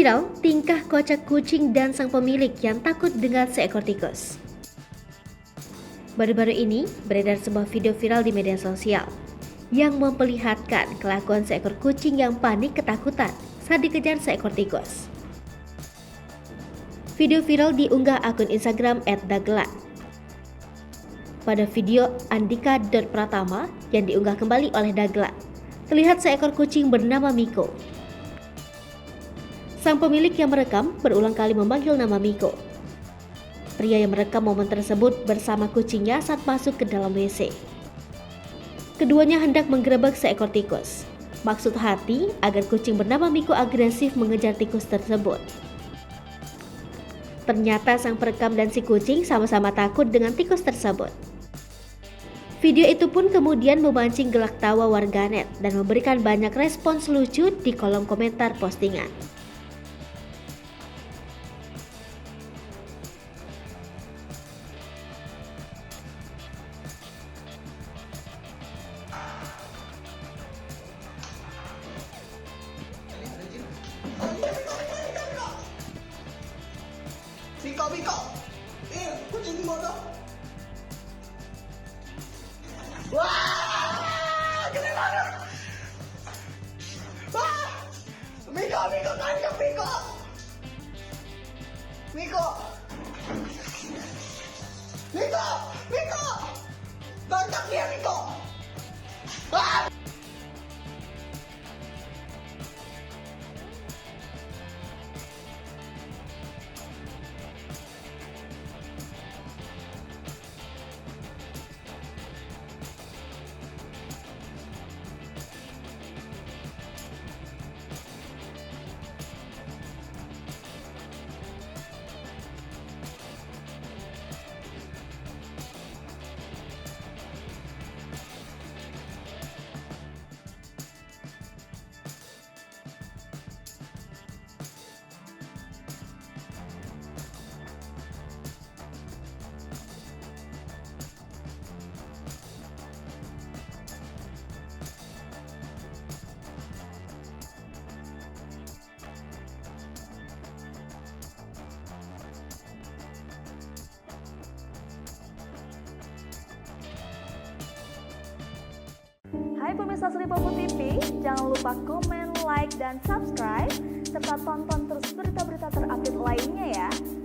Viral, tingkah kocak kucing dan sang pemilik yang takut dengan seekor tikus. Baru-baru ini beredar sebuah video viral di media sosial yang memperlihatkan kelakuan seekor kucing yang panik ketakutan saat dikejar seekor tikus. Video viral diunggah akun Instagram @dagelan. Pada video Andika.Pratama yang diunggah kembali oleh Dagelan, terlihat seekor kucing bernama Miko. Sang pemilik yang merekam berulang kali memanggil nama Miko. Pria yang merekam momen tersebut bersama kucingnya saat masuk ke dalam WC. Keduanya hendak menggerebek seekor tikus. Maksud hati agar kucing bernama Miko agresif mengejar tikus tersebut. Ternyata sang perekam dan si kucing sama-sama takut dengan tikus tersebut. Video itu pun kemudian memancing gelak tawa warganet dan memberikan banyak respons lucu di kolom komentar postingan. Miko, kucing bodoh. Wah, gede banget. Wah, Miko, tangkap Miko. Miko, tangkap dia Miko. Wah. Hai pemirsa Sri Popo TV, jangan lupa komen, like, dan subscribe, serta tonton terus berita-berita terupdate lainnya